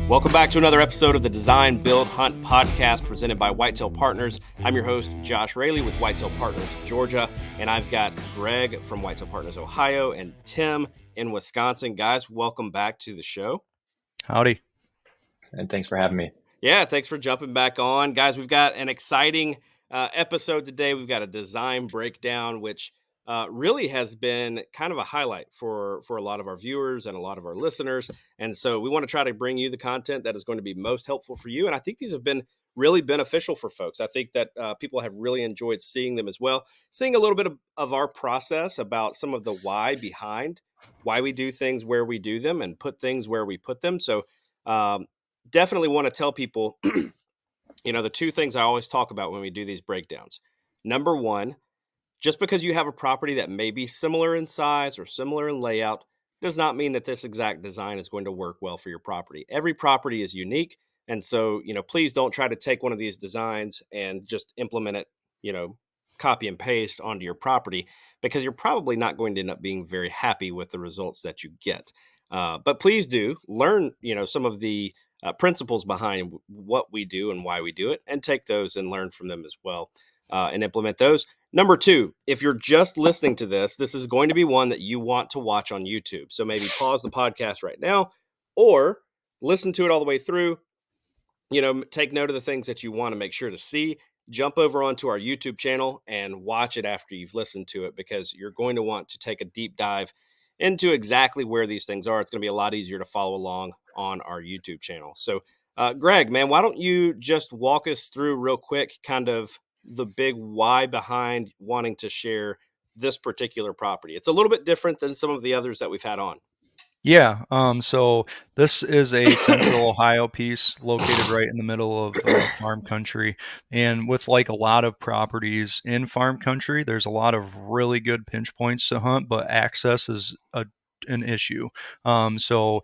Welcome back to another episode of the Design, Build, Hunt podcast presented by Whitetail Partners. I'm your host, Josh Raley with Whitetail Partners Georgia, and I've got Greg from Whitetail Partners Ohio and Tim in Wisconsin. Guys, welcome back to the show. Howdy. And thanks for having me. Yeah, thanks for jumping back on. Guys, we've got an exciting episode today. We've got a design breakdown, which really has been kind of a highlight for a lot of our viewers and a lot of our listeners. And so we want to try to bring you the content that is going to be most helpful for you. And I think these have been really beneficial for folks. I think that people have really enjoyed seeing them as well, seeing a little bit of our process about some of the why behind why we do things where we do them and put things where we put them. So definitely want to tell people, the two things I always talk about when we do these breakdowns. Number one, just because you have a property that may be similar in size or similar in layout does not mean that this exact design is going to work well for your property. Every property is unique. And so, please don't try to take one of these designs and just implement it, copy and paste onto your property, because you're probably not going to end up being very happy with the results that you get. But please do learn, some of the principles behind what we do and why we do it, and take those and learn from them as well, and implement those. Number two, if you're just listening to this is going to be one that you want to watch on YouTube. So maybe pause the podcast right now or listen to it all the way through. Take note of the things that you want to make sure to see. Jump over onto our YouTube channel and watch it after you've listened to it, because you're going to want to take a deep dive into exactly where these things are. It's going to be a lot easier to follow along on our YouTube channel. So, Greg, man, why don't you just walk us through real quick kind of the big why behind wanting to share this particular property? It's a little bit different than some of the others that we've had on. Yeah. So this is a central Ohio piece located right in the middle of farm country. And with like a lot of properties in farm country, there's a lot of really good pinch points to hunt, but access is an issue. So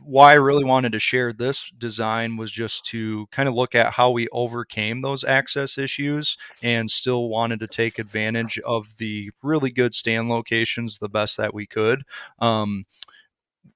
why I really wanted to share this design was just to kind of look at how we overcame those access issues and still wanted to take advantage of the really good stand locations the best that we could.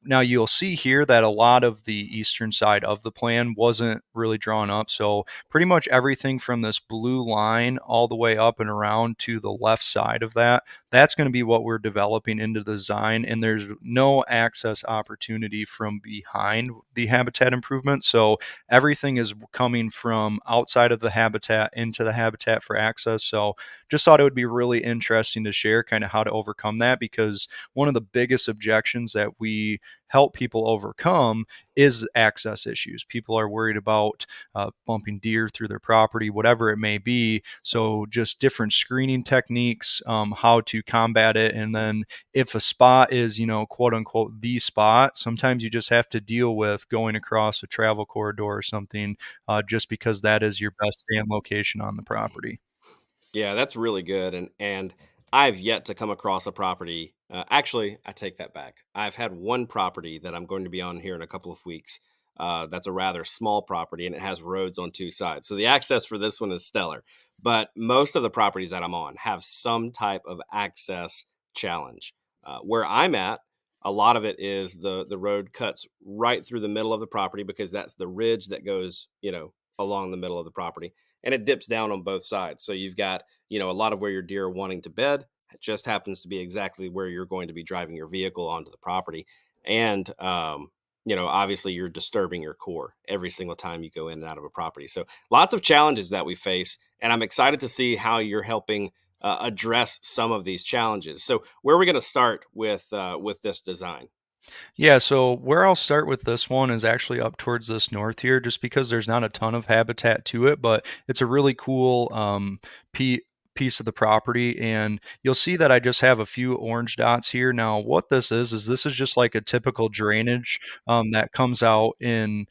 Now you'll see here that a lot of the eastern side of the plan wasn't really drawn up. So pretty much everything from this blue line all the way up and around to the left side of that's going to be what we're developing into the design. And there's no access opportunity from behind the habitat improvement. So everything is coming from outside of the habitat into the habitat for access. So just thought it would be really interesting to share kind of how to overcome that, because one of the biggest objections that we help people overcome is access issues. People are worried about bumping deer through their property, whatever it may be. So just different screening techniques, how to combat it. And then if a spot is, quote unquote, the spot, sometimes you just have to deal with going across a travel corridor or something, just because that is your best stand location on the property. Yeah, that's really good. And I've yet to come across a property. Actually, I take that back. I've had one property that I'm going to be on here in a couple of weeks. That's a rather small property, and it has roads on two sides. So the access for this one is stellar. But most of the properties that I'm on have some type of access challenge. Where I'm at, a lot of it is the road cuts right through the middle of the property, because that's the ridge that goes, along the middle of the property. And it dips down on both sides. So you've got, a lot of where your deer are wanting to bed. It just happens to be exactly where you're going to be driving your vehicle onto the property. And, obviously you're disturbing your core every single time you go in and out of a property. So lots of challenges that we face. And I'm excited to see how you're helping address some of these challenges. So where are we going to start with this design? Yeah, so where I'll start with this one is actually up towards this north here, just because there's not a ton of habitat to it, but it's a really cool piece of the property. And you'll see that I just have a few orange dots here. Now, what this is this is just like a typical drainage that comes out in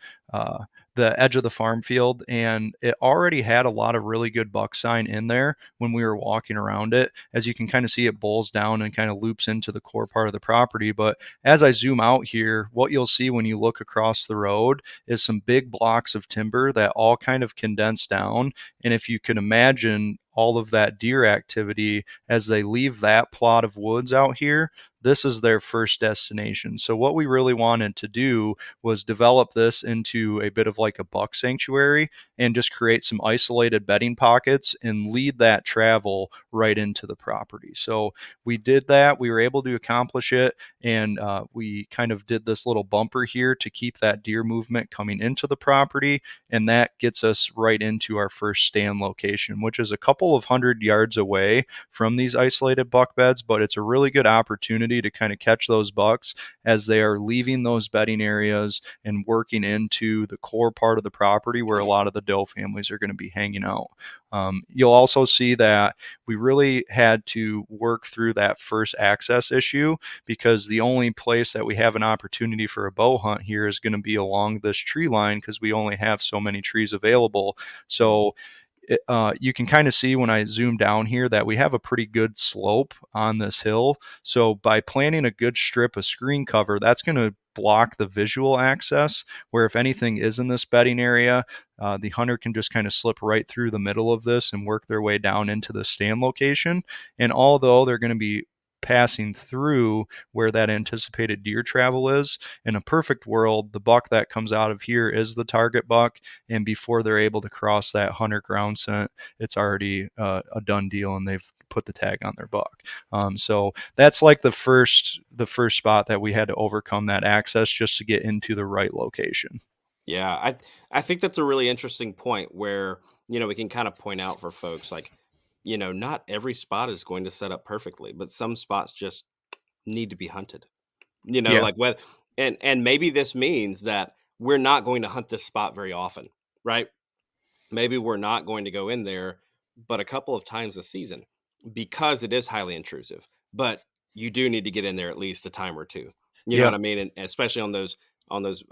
the edge of the farm field, and it already had a lot of really good buck sign in there when we were walking around it. As you can kind of see, it bowls down and kind of loops into the core part of the property. But as I zoom out here, what you'll see when you look across the road is some big blocks of timber that all kind of condense down. And if you can imagine all of that deer activity as they leave that plot of woods out here, this is their first destination. So what we really wanted to do was develop this into a bit of like a buck sanctuary and just create some isolated bedding pockets and lead that travel right into the property. So we did that. We were able to accomplish it, and we kind of did this little bumper here to keep that deer movement coming into the property, and that gets us right into our first stand location, which is a couple of 100 yards away from these isolated buck beds, but it's a really good opportunity to kind of catch those bucks as they are leaving those bedding areas and working into the core part of the property where a lot of the doe families are going to be hanging out. You'll also see that we really had to work through that first access issue, because the only place that we have an opportunity for a bow hunt here is going to be along this tree line because we only have so many trees available. So you can kind of see when I zoom down here that we have a pretty good slope on this hill. So by planting a good strip of screen cover, that's going to block the visual access, where if anything is in this bedding area, the hunter can just kind of slip right through the middle of this and work their way down into the stand location. And although they're going to be passing through where that anticipated deer travel is, in a perfect world, the buck that comes out of here is the target buck, and before they're able to cross that hunter ground scent, it's already a done deal, and they've put the tag on their buck. So that's like the first spot that we had to overcome that access just to get into the right location. Yeah, I think that's a really interesting point where, we can kind of point out for folks like, not every spot is going to set up perfectly, but some spots just need to be hunted. Yeah. Like what and maybe this means that we're not going to hunt this spot very often, right? Maybe we're not going to go in there but a couple of times a season because it is highly intrusive. But you do need to get in there at least a time or two. You know what Yep. I mean? And especially on those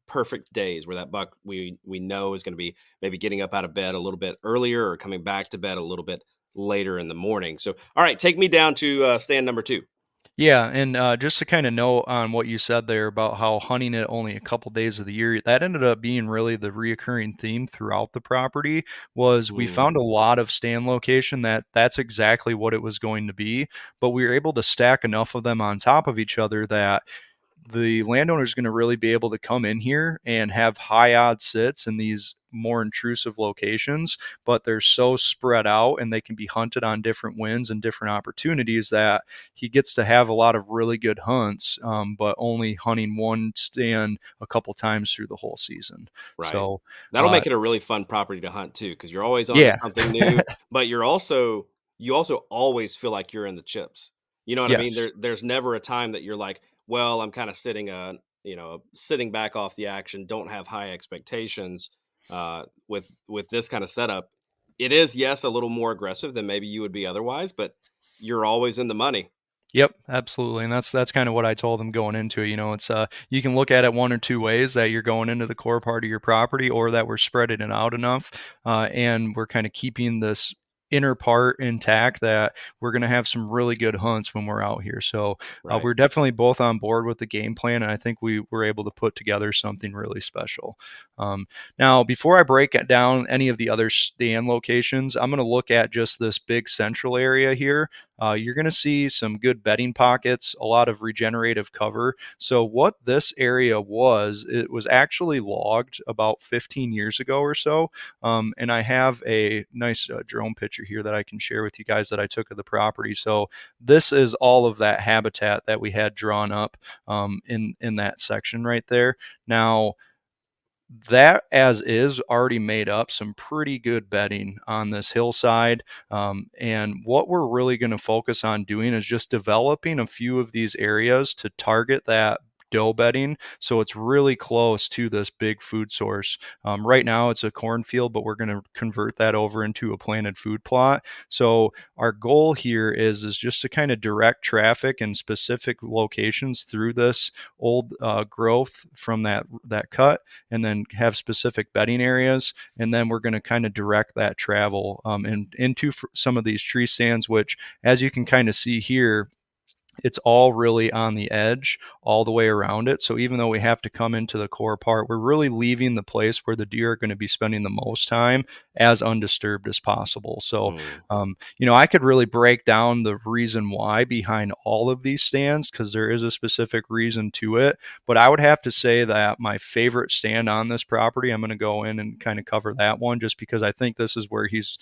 perfect days where that buck we know is going to be maybe getting up out of bed a little bit earlier or coming back to bed a little bit later in the morning. So, all right, take me down to stand number two. Yeah, and just to kind of note on what you said there about how hunting it only a couple days of the year, that ended up being really the reoccurring theme throughout the property. Was we found a Mm, lot of stand location that's exactly what it was going to be, but we were able to stack enough of them on top of each other that the landowner is going to really be able to come in here and have high odds sits in these more intrusive locations, but they're so spread out and they can be hunted on different winds and different opportunities that he gets to have a lot of really good hunts, but only hunting one stand a couple times through the whole season. right. So, That'll uh, make it a really fun property to hunt too, because you're always on to yeah, something new, but you also always feel like you're in the chips. You know what I mean? yes. There's never a time that you're like, well, I'm kind of sitting back off the action, don't have high expectations. With this kind of setup, it is, yes, a little more aggressive than maybe you would be otherwise, but you're always in the money. Yep, absolutely. And that's kind of what I told them going into it. It's you can look at it one or two ways, that you're going into the core part of your property, or that we're spreading it out enough, and we're kind of keeping this inner part intact, that we're going to have some really good hunts when we're out here. So Right. we're definitely both on board with the game plan, and I think we were able to put together something really special. Now, before I break it down any of the other stand locations, I'm going to look at just this big central area here. You're going to see some good bedding pockets, a lot of regenerative cover. So, what this area was, it was actually logged about 15 years ago or so. And I have a nice drone picture here that I can share with you guys that I took of the property. So, this is all of that habitat that we had drawn up in that section right there. Now, that as is already made up some pretty good bedding on this hillside. And what we're really going to focus on doing is just developing a few of these areas to target that doe bedding. So it's really close to this big food source. Right now it's a cornfield, but we're going to convert that over into a planted food plot. So our goal here is just to kind of direct traffic in specific locations through this old growth from that cut, and then have specific bedding areas. And then we're going to kind of direct that travel into some of these tree stands, which, as you can kind of see here, it's all really on the edge all the way around it. So even though we have to come into the core part, we're really leaving the place where the deer are going to be spending the most time as undisturbed as possible. So, Mm. I could really break down the reason why behind all of these stands, because there is a specific reason to it. But I would have to say that my favorite stand on this property, I'm going to go in and kind of cover that one, just because I think this is where he's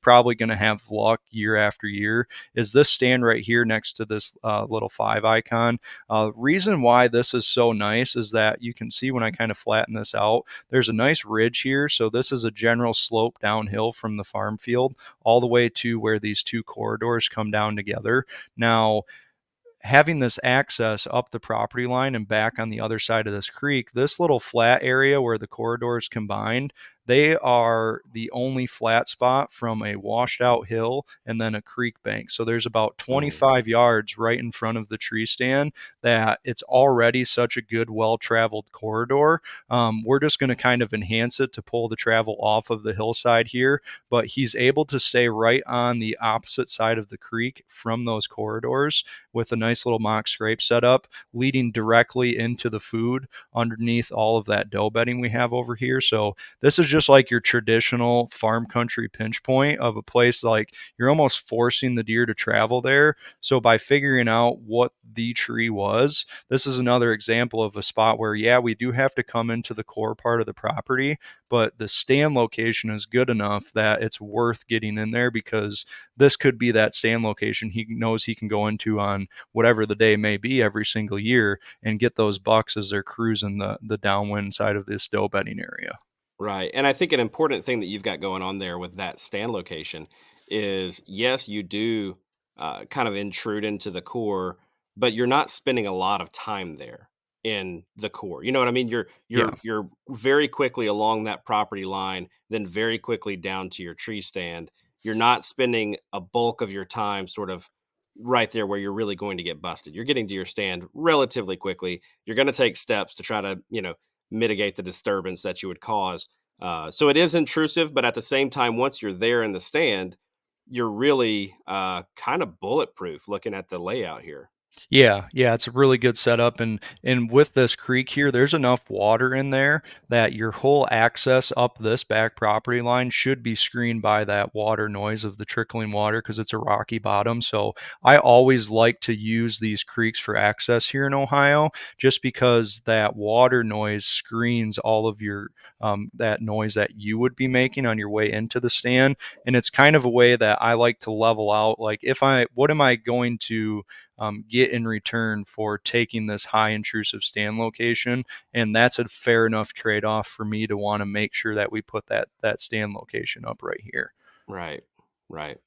probably going to have luck year after year, is this stand right here next to this little 5 icon. Reason why this is so nice is that you can see when I kind of flatten this out, there's a nice ridge here. So this is a general slope downhill from the farm field all the way to where these two corridors come down together. Now, having this access up the property line and back on the other side of this creek, this little flat area where the corridors combined, they are the only flat spot from a washed out hill and then a creek bank. So there's about Mm. 25 yards right in front of the tree stand that it's already such a good, well traveled corridor. We're just going to kind of enhance it to pull the travel off of the hillside here, but he's able to stay right on the opposite side of the creek from those corridors with a nice little mock scrape setup leading directly into the food underneath all of that doe bedding we have over here. So this is just like your traditional farm country pinch point of a place, like you're almost forcing the deer to travel there. So by figuring out what the tree was, this is another example of a spot where, yeah, we do have to come into the core part of the property, but the stand location is good enough that it's worth getting in there, because this could be that stand location he knows he can go into on whatever the day may be every single year and get those bucks as they're cruising the downwind side of this doe bedding area. Right. And I think an important thing that you've got going on there with that stand location is, yes, you do kind of intrude into the core, but you're not spending a lot of time there in the core. You know what I mean? You're Yeah. you're you're very quickly along that property line, then very quickly down to your tree stand. You're not spending a bulk of your time sort of right there where you're really going to get busted. You're getting to your stand relatively quickly. You're going to take steps to try to, mitigate the disturbance that you would cause. So it is intrusive, but at the same time, once you're there in the stand, you're really kind of bulletproof looking at the layout here. Yeah, it's a really good setup, and with this creek here, there's enough water in there that your whole access up this back property line should be screened by that water noise of the trickling water, because it's a rocky bottom. So I always like to use these creeks for access here in Ohio, just because that water noise screens all of your that noise that you would be making on your way into the stand, and it's kind of a way that I like to level out. Like, what am I going to get in return for taking this high intrusive stand location? And that's a fair enough trade off for me to want to make sure that we put that stand location up right here. Right, right.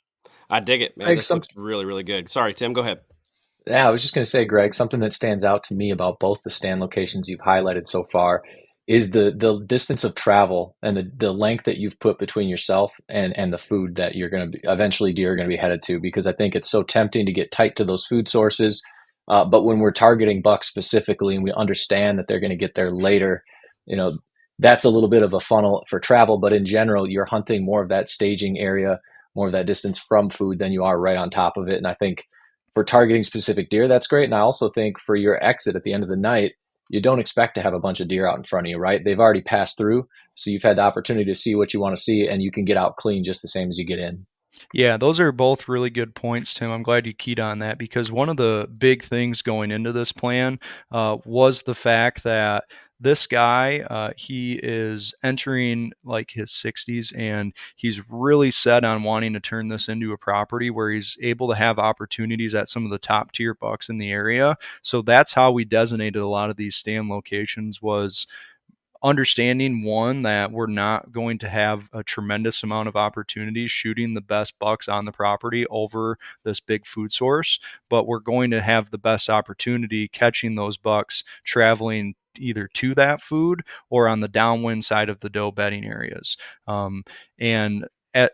I dig it, man. Greg, This looks really, really good. Sorry, Tim, go ahead. yeah, I was just going to say, Greg, something that stands out to me about both the stand locations you've highlighted so far is the distance of travel and the length that you've put between yourself and the food that you're going to be eventually deer are going to be headed to, because I think it's so tempting to get tight to those food sources. But when we're targeting bucks specifically and we understand that they're going to get there later, you know, that's a little bit of a funnel for travel. But in general, you're hunting more of that staging area, more of that distance from food than you are right on top of it. And I think for targeting specific deer, that's great. And I also think for your exit at the end of the night, you don't expect to have a bunch of deer out in front of you, right? They've already passed through. So you've had the opportunity to see what you want to see, and you can get out clean just the same as you get in. Yeah, those are both really good points, Tim. I'm glad you keyed on that, because one of the big things going into this plan was the fact that this guy, he is entering like his 60s, and he's really set on wanting to turn this into a property where he's able to have opportunities at some of the top tier bucks in the area. So that's how we designated a lot of these stand locations, was understanding one that we're not going to have a tremendous amount of opportunities shooting the best bucks on the property over this big food source, but we're going to have the best opportunity catching those bucks traveling either to that food or on the downwind side of the doe bedding areas. Um, and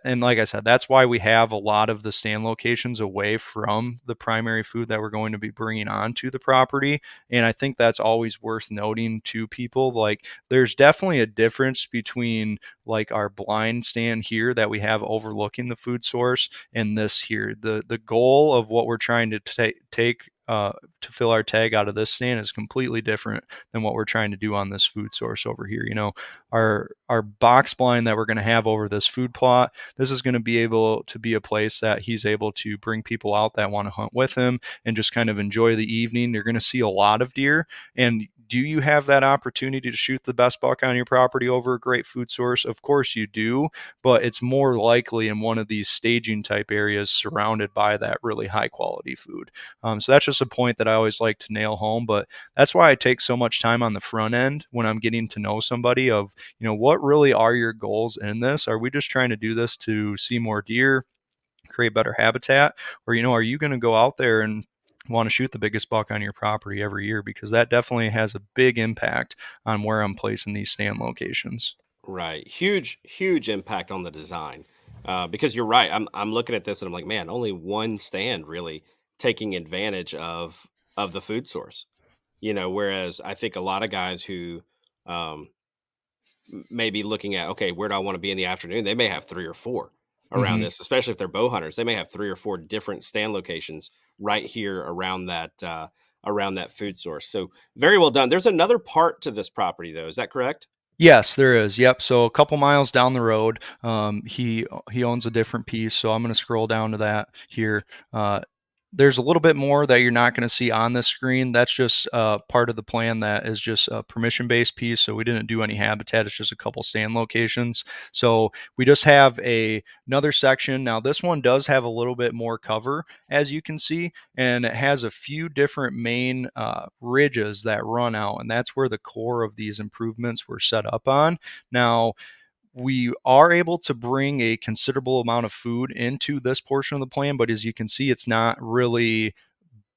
and like I said, that's why we have a lot of the stand locations away from the primary food that we're going to be bringing onto the property. And I think that's always worth noting to people. Like, there's definitely a difference between like our blind stand here that we have overlooking the food source and this here. The goal of what we're trying to take to fill our tag out of this stand is completely different than what we're trying to do on this food source over here. Our box blind that we're going to have over this food plot, this is going to be able to be a place that he's able to bring people out that want to hunt with him and just kind of enjoy the evening. You're going to see a lot of deer. And do you have that opportunity to shoot the best buck on your property over a great food source? Of course you do, but it's more likely in one of these staging type areas surrounded by that really high quality food. So that's just a point that I always like to nail home. But that's why I take so much time on the front end when I'm getting to know somebody of, what really are your goals in this? Are we just trying to do this to see more deer, create better habitat? Or, are you going to go out there and want to shoot the biggest buck on your property every year? Because that definitely has a big impact on where I'm placing these stand locations. Right. Huge, huge impact on the design. Because you're right. I'm looking at this and I'm like, man, only one stand really taking advantage of the food source. Whereas I think a lot of guys who um, may be looking at, okay, where do I want to be in the afternoon? They may have three or four around Mm-hmm. this, especially if they're bow hunters. They may have three or four different stand locations right here around that food source. So very well done. There's another part to this property, though. Is that correct? Yes, there is. Yep. So a couple miles down the road, he owns a different piece. So I'm going to scroll down to that here. Uh, there's a little bit more that you're not going to see on the screen. That's just part of the plan that is just a permission based piece. So we didn't do any habitat. It's just a couple stand locations. So we just have another section. Now this one does have a little bit more cover, as you can see, and it has a few different main ridges that run out, and that's where the core of these improvements were set up on. Now, we are able to bring a considerable amount of food into this portion of the plan, but as you can see, it's not really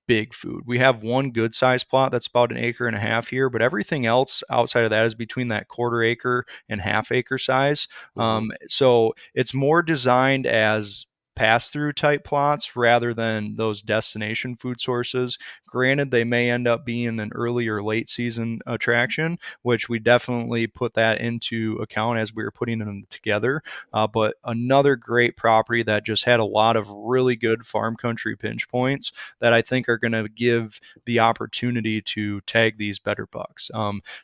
big food. We have one good size plot that's about 1.5 acres here, but everything else outside of that is between that 1/4 acre and 1/2 acre size. Hmm. So it's more designed as pass through type plots rather than those destination food sources. Granted, they may end up being an early or late season attraction, which we definitely put that into account as we were putting them together. But another great property that just had a lot of really good farm country pinch points that I think are going to give the opportunity to tag these better bucks.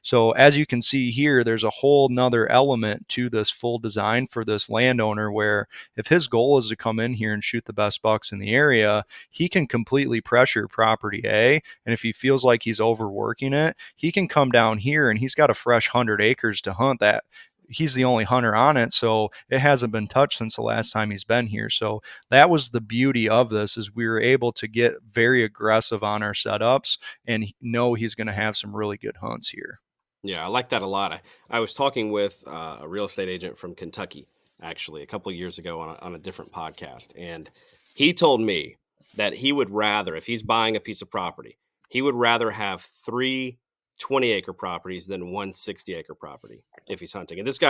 So as you can see here, there's a whole nother element to this full design for this landowner where if his goal is to come in here and shoot the best bucks in the area, he can completely pressure property A. And if he feels like he's overworking it, he can come down here and he's got a fresh 100 acres to hunt that he's the only hunter on it, so it hasn't been touched since the last time he's been here. So that was the beauty of this, is we were able to get very aggressive on our setups and know he's going to have some really good hunts here. Yeah, I like that a lot. I was talking with a real estate agent from Kentucky actually a couple of years ago on a different podcast, and he told me that he would rather, if he's buying a piece of property, he would rather have three 20-acre properties than one 60-acre property if he's hunting. And this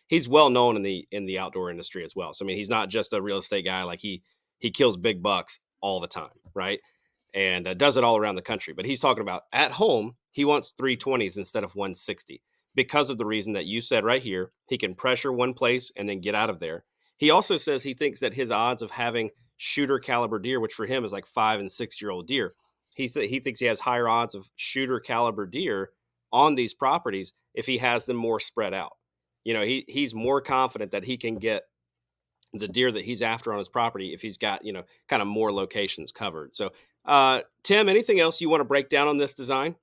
he's well known in the outdoor industry as well. So I mean, he's not just a real estate guy. Like he kills big bucks all the time, right? And does it all around the country. But he's talking about at home, he wants 320s instead of 160 because of the reason that you said right here. He can pressure one place and then get out of there. He also says he thinks that his odds of having shooter caliber deer, which for him is like 5 and 6 year old deer, he thinks he has higher odds of shooter caliber deer on these properties if he has them more spread out. He's more confident that he can get the deer that he's after on his property if he's got kind of more locations covered. So Tim, anything else you want to break down on this design?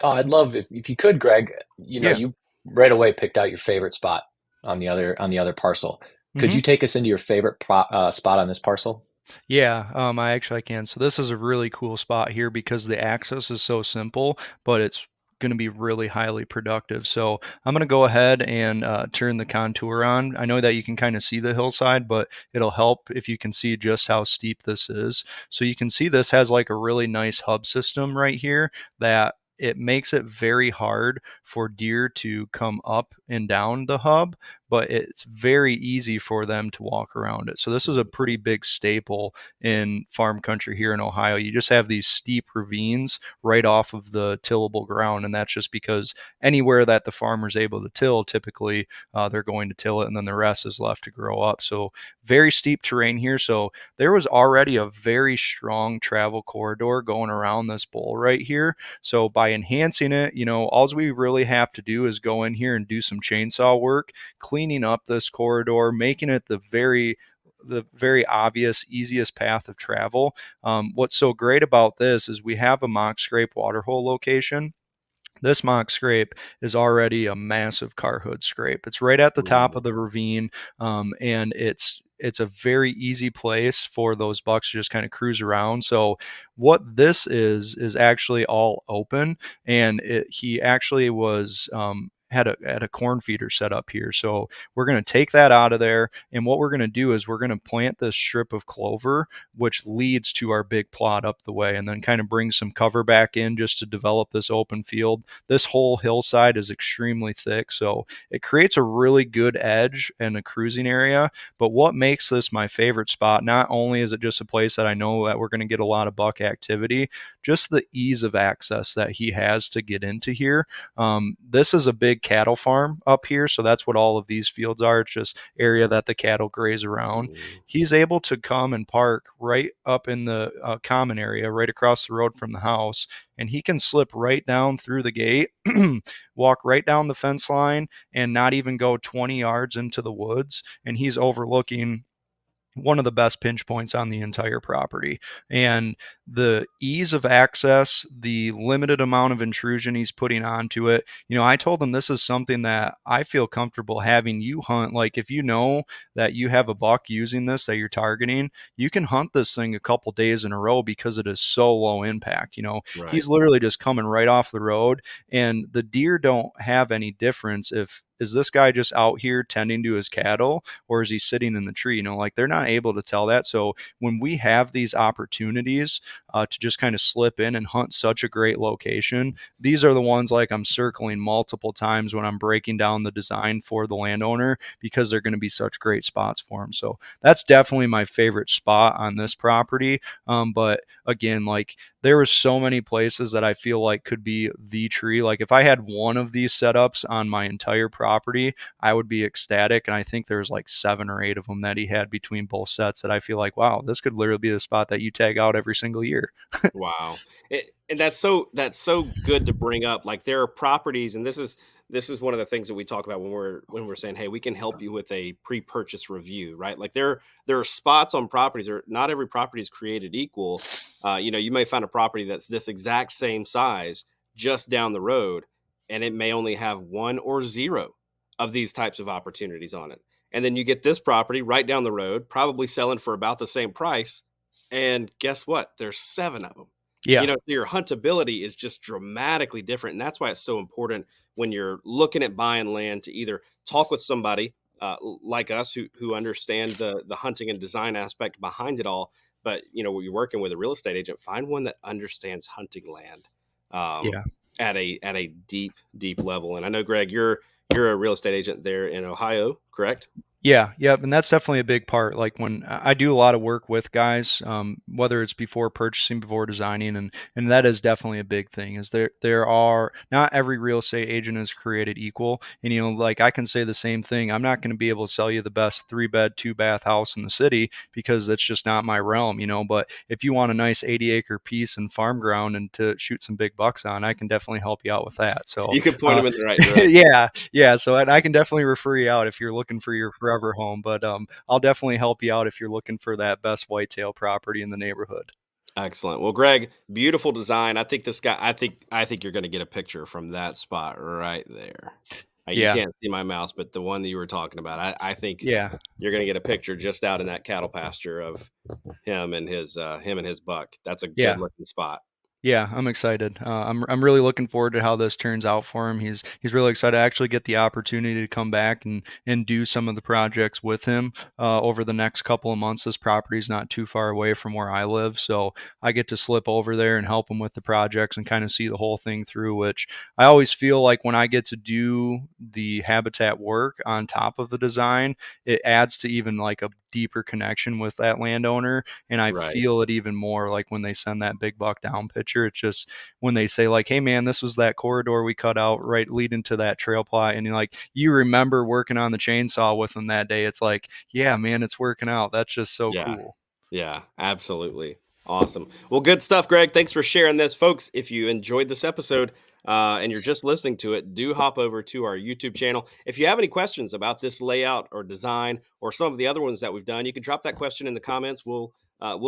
Oh, I'd love if you could, Greg. Yeah. You right away picked out your favorite spot on the other parcel. Could Mm-hmm. you take us into your favorite spot on this parcel? Yeah, I can. So this is a really cool spot here because the access is so simple, but it's going to be really highly productive. So I'm going to go ahead and turn the contour on. I know that you can kind of see the hillside, but it'll help if you can see just how steep this is. So you can see this has like a really nice hub system right here that it makes it very hard for deer to come up and down the hub, but it's very easy for them to walk around it. So this is a pretty big staple in farm country here in Ohio. You just have these steep ravines right off of the tillable ground, and that's just because anywhere that the farmer's able to till, typically they're going to till it, and then the rest is left to grow up. So very steep terrain here. So there was already a very strong travel corridor going around this bowl right here. So by enhancing it, all we really have to do is go in here and do some chainsaw work, cleaning up this corridor, making it the very obvious, easiest path of travel. What's so great about this is we have a mock scrape waterhole location. This mock scrape is already a massive car hood scrape. It's right at the top of the ravine, and it's a very easy place for those bucks to just kind of cruise around. So what this is actually all open, and he actually was had a corn feeder set up here. So we're going to take that out of there, and what we're going to do is we're going to plant this strip of clover, which leads to our big plot up the way, and then kind of bring some cover back in just to develop this open field. This whole hillside is extremely thick, so it creates a really good edge and a cruising area. But what makes this my favorite spot, not only is it just a place that I know that we're going to get a lot of buck activity, just the ease of access that he has to get into here. This is a big cattle farm up here, so that's what all of these fields are. It's just area that the cattle graze around. He's able to come and park right up in the common area, right across the road from the house, and he can slip right down through the gate, walk right down the fence line, and not even go 20 yards into the woods, and he's overlooking one of the best pinch points on the entire property. And the ease of access, the limited amount of intrusion he's putting onto it. I told him this is something that I feel comfortable having you hunt. Like if you know that you have a buck using this that you're targeting, you can hunt this thing a couple days in a row because it is so low impact. Right. He's literally just coming right off the road, and the deer don't have any difference if is this guy just out here tending to his cattle or is he sitting in the tree? Like they're not able to tell that. So when we have these opportunities to just kind of slip in and hunt such a great location, these are the ones like I'm circling multiple times when I'm breaking down the design for the landowner because they're going to be such great spots for him. So that's definitely my favorite spot on this property. But again, like there were so many places that I feel like could be the tree. Like if I had one of these setups on my entire property, I would be ecstatic. And I think there's like 7 or 8 of them that he had between both sets that I feel like, wow, this could literally be the spot that you tag out every single year. Wow. And that's so good to bring up. Like there are properties, and this is one of the things that we talk about when we're saying, hey, we can help you with a pre-purchase review, right? Like there are spots on properties, or not every property is created equal. You may find a property that's this exact same size just down the road, and it may only have 1 or 0 of these types of opportunities on it. And then you get this property right down the road, probably selling for about the same price. And guess what? There's 7 of them. Yeah. So your huntability is just dramatically different. And that's why it's so important when you're looking at buying land to either talk with somebody like us who understand the hunting and design aspect behind it all. But, when you're working with a real estate agent, find one that understands hunting land Yeah. at a deep, deep level. And I know, Greg, you're a real estate agent there in Ohio, correct? Yeah, yep, and that's definitely a big part. Like when I do a lot of work with guys, whether it's before purchasing, before designing, and that is definitely a big thing. Is there are not every real estate agent is created equal, and like I can say the same thing. I'm not going to be able to sell you the best 3-bed, 2-bath house in the city because that's just not my realm. But if you want a nice 80-acre piece and farm ground and to shoot some big bucks on, I can definitely help you out with that. So You can point them in the right direction. yeah. So and I can definitely refer you out if you're looking for your forever home. But I'll definitely help you out if you're looking for that best whitetail property in the neighborhood. Excellent. Well, Greg, beautiful design. I think this guy. I think you're going to get a picture from that spot right there. You Yeah, can't see my mouse, but the one that you were talking about, I think yeah, you're going to get a picture just out in that cattle pasture of him and his buck. That's a good yeah. looking spot. Yeah, I'm excited. I'm really looking forward to how this turns out for him. He's really excited to actually get the opportunity to come back and do some of the projects with him over the next couple of months. This property is not too far away from where I live, so I get to slip over there and help him with the projects and kind of see the whole thing through. Which I always feel like when I get to do the habitat work on top of the design, it adds to even like a deeper connection with that landowner, and I Right. feel it even more like when they send that big buck down picture. It's just when they say like, "Hey man, this was that corridor we cut out right leading to that trail plot," and you're like, you remember working on the chainsaw with them that day. It's like, yeah, man, it's working out. That's just so Yeah. cool. Yeah, absolutely. Awesome. Well, good stuff, Greg. Thanks for sharing this. Folks, if you enjoyed this episode and you're just listening to it, do hop over to our YouTube channel. If you have any questions about this layout or design or some of the other ones that we've done, you can drop that question in the comments. We'll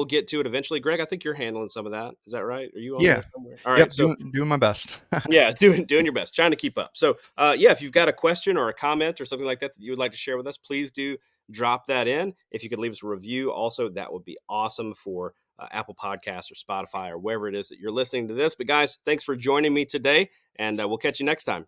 get to it eventually. Greg, I think you're handling some of that. Is that right? Are you on Yeah. there somewhere? All Yep. right. So Doing my best. yeah, doing your best, trying to keep up. So, yeah, if you've got a question or a comment or something like that that you would like to share with us, please do drop that in. If you could leave us a review, also that would be awesome for Apple Podcasts or Spotify or wherever it is that you're listening to this. But guys, thanks for joining me today, and we'll catch you next time.